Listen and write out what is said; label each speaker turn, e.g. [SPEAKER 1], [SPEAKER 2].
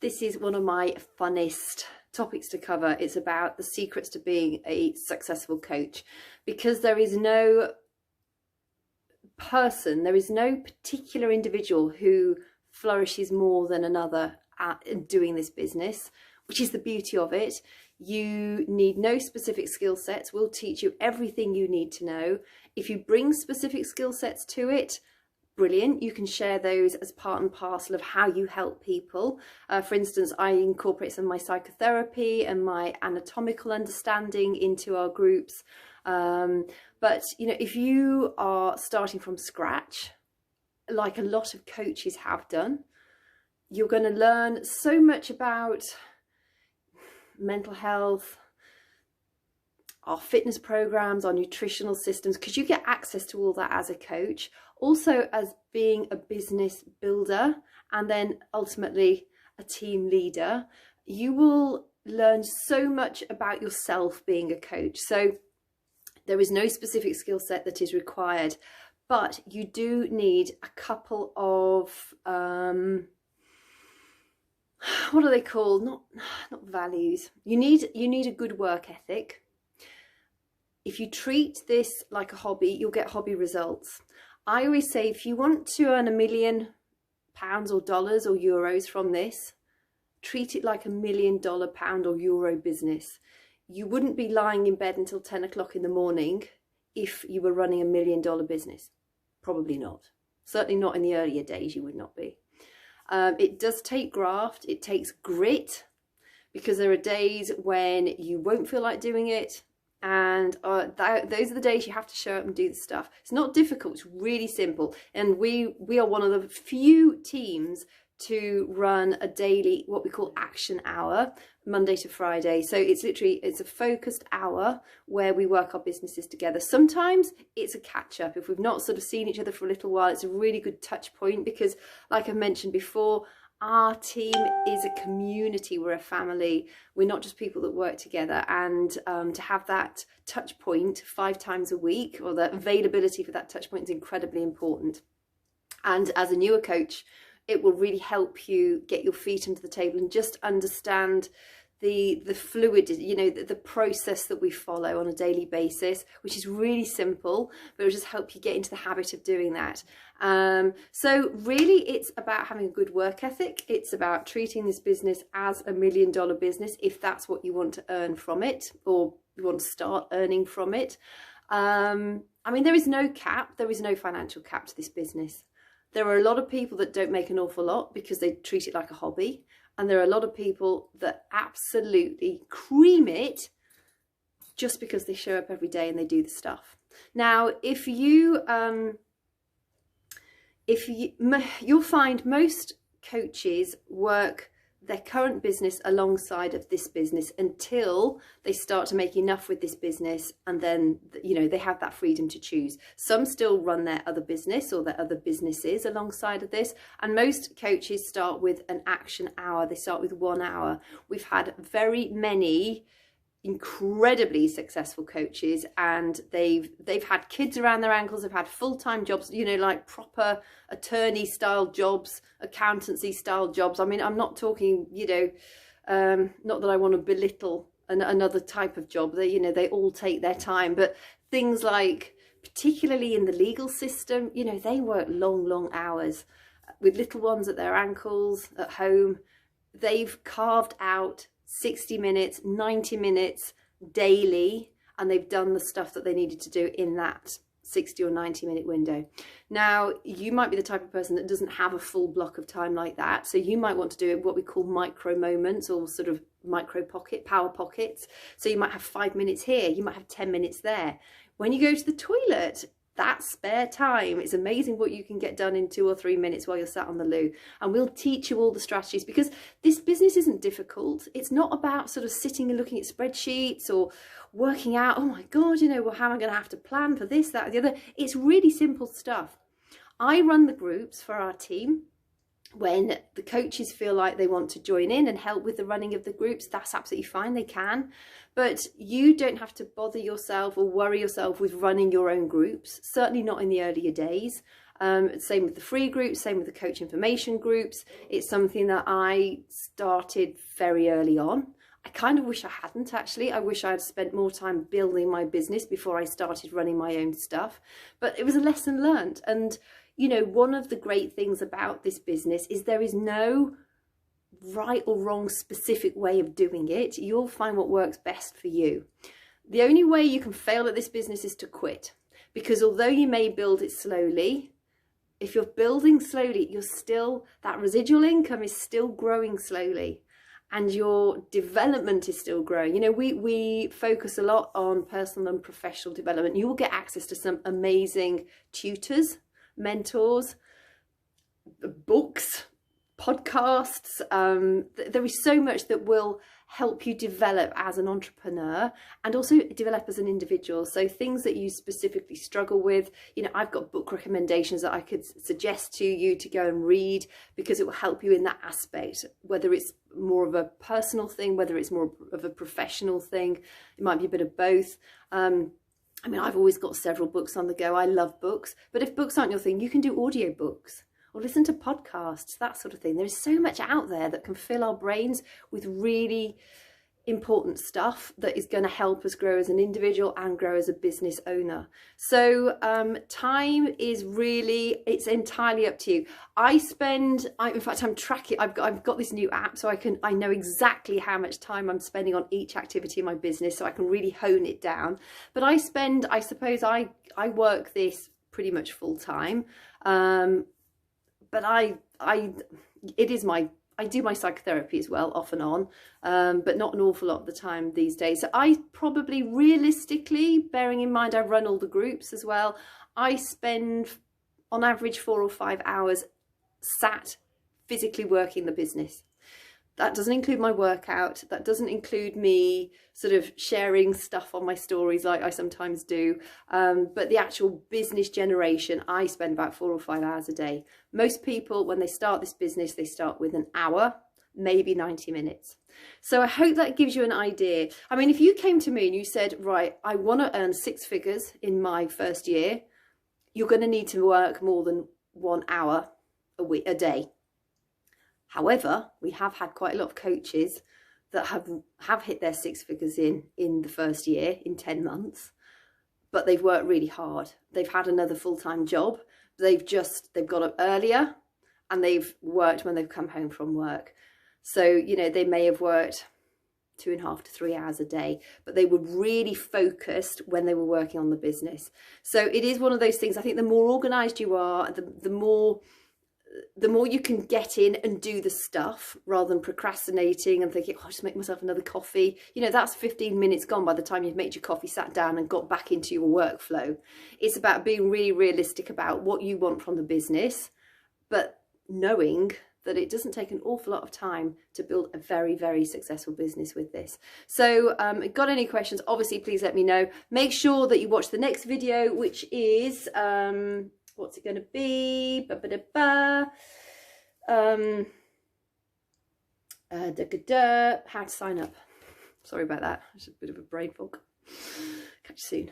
[SPEAKER 1] This is one of my funnest topics to cover. It's about the secrets to being a successful coach, because there is no person, there is no particular individual who flourishes more than another at doing this business, which is the beauty of it. You need no specific skill sets. We'll teach you everything you need to know. If you bring specific skill sets to it, brilliant. You can share those as part and parcel of how you help people. For instance, I incorporate some of my psychotherapy and my anatomical understanding into our groups. But you know, if you are starting from scratch, like a lot of coaches have done, you're going to learn so much about mental health, our fitness programs, our nutritional systems, because you get access to all that as a coach. Also as being a business builder and then ultimately a team leader, you will learn so much about yourself being a coach. So there is no specific skill set that is required, but you do need a couple of what are they called? Not values. You need a good work ethic. If you treat this like a hobby, you'll get hobby results. I always say, if you want to earn £1 million or dollars or euros from this, treat it like £1 million pound or euro business. You wouldn't be lying in bed until 10 o'clock in the morning if you were running $1 million business. Probably not. Certainly not in the earlier days, you would not be. It does take graft, it takes grit, because there are days when you won't feel like doing it, and those are the days you have to show up and do the stuff. It's not difficult, it's really simple, and we are one of the few teams to run a daily, what we call action hour, Monday to Friday. So it's a focused hour where we work our businesses together. Sometimes it's a catch up. If we've not sort of seen each other for a little while, it's a really good touch point, because like I mentioned before, our team is a community, we're a family. We're not just people that work together, and to have that touch point 5 times a week, or the availability for that touch point, is incredibly important. And as a newer coach, it will really help you get your feet under the table and just understand the fluid, you know, the process that we follow on a daily basis, which is really simple, but it'll just help you get into the habit of doing that. So really it's about having a good work ethic. It's about treating this business as $1 million business, if that's what you want to earn from it, or you want to start earning from it. I mean, there is no cap, there is no financial cap to this business. There are a lot of people that don't make an awful lot because they treat it like a hobby. And there are a lot of people that absolutely cream it just because they show up every day and they do the stuff. Now, you'll find most coaches work their current business alongside of this business until they start to make enough with this business, and then, you know, they have that freedom to choose. Some still run their other business or their other businesses alongside of this, and most coaches start with an action hour. They start with 1 hour. We've had very many incredibly successful coaches, and they've had kids around their ankles, they've had full-time jobs, you know, like proper attorney style jobs, accountancy style jobs. I mean, I'm not talking, you know, not that I want to belittle another type of job. They, you know, they all take their time, but things like, particularly in the legal system, you know, they work long hours with little ones at their ankles at home. They've carved out 60 minutes, 90 minutes daily, and they've done the stuff that they needed to do in that 60 or 90 minute window. Now, you might be the type of person that doesn't have a full block of time like that, so you might want to do what we call micro moments, or sort of micro power pockets. So you might have 5 minutes here, you might have 10 minutes there. When you go to the toilet, that's spare time. It's amazing what you can get done in 2 or 3 minutes while you're sat on the loo. And we'll teach you all the strategies, because this business isn't difficult. It's not about sort of sitting and looking at spreadsheets or working out, oh my God, you know, well, how am I going to have to plan for this, that, or the other? It's really simple stuff. I run the groups for our team. When the coaches feel like they want to join in and help with the running of the groups, that's absolutely fine, they can. But you don't have to bother yourself or worry yourself with running your own groups, certainly not in the earlier days. Same with the free groups, same with the coach information groups. It's something that I started very early on. I kind of wish I hadn't, actually. I wish I had spent more time building my business before I started running my own stuff. But it was a lesson learned. And, you know, one of the great things about this business is there is no right or wrong specific way of doing it. You'll find what works best for you. The only way you can fail at this business is to quit. Because although you may build it slowly, if you're building slowly, you're still, that residual income is still growing slowly. And your development is still growing. You know, we focus a lot on personal and professional development. You will get access to some amazing tutors, mentors, books, podcasts. There is so much that will help you develop as an entrepreneur and also develop as an individual. So things that you specifically struggle with, you know, I've got book recommendations that I could suggest to you to go and read, because it will help you in that aspect, whether it's more of a personal thing, whether it's more of a professional thing. It might be a bit of both. I mean, I've always got several books on the go. I love books, but if books aren't your thing, you can do audiobooks or listen to podcasts, that sort of thing. There's so much out there that can fill our brains with really important stuff that is going to help us grow as an individual and grow as a business owner. So time is really, it's entirely up to you. In fact, I'm tracking, I've got this new app, so I know exactly how much time I'm spending on each activity in my business, so I can really hone it down. But I suppose I work this pretty much full time. But I do my psychotherapy as well, off and on, but not an awful lot of the time these days. So I probably, realistically, bearing in mind I run all the groups as well, I spend on average 4 or 5 hours sat physically working the business. That doesn't include my workout. That doesn't include me sort of sharing stuff on my stories like I sometimes do. But the actual business generation, I spend about 4 or 5 hours a day. Most people, when they start this business, they start with an hour, maybe 90 minutes. So I hope that gives you an idea. I mean, if you came to me and you said, right, I want to earn 6 figures in my first year, you're going to need to work more than 1 hour a day. However, we have had quite a lot of coaches that have hit their 6 figures in the first year, in 10 months, but they've worked really hard. They've had another full-time job. They've got up earlier and they've worked when they've come home from work. So, you know, they may have worked 2.5 to 3 hours a day, but they were really focused when they were working on the business. So it is one of those things. I think the more organized you are, the more you can get in and do the stuff rather than procrastinating and thinking, oh, I'll just make myself another coffee. You know, that's 15 minutes gone by the time you've made your coffee, sat down and got back into your workflow. It's about being really realistic about what you want from the business, but knowing that it doesn't take an awful lot of time to build a very, very successful business with this. So got any questions, obviously, please let me know. Make sure that you watch the next video, which is... what's it going to be? How to sign up. Sorry about that. It's a bit of a brain fog. Catch you soon.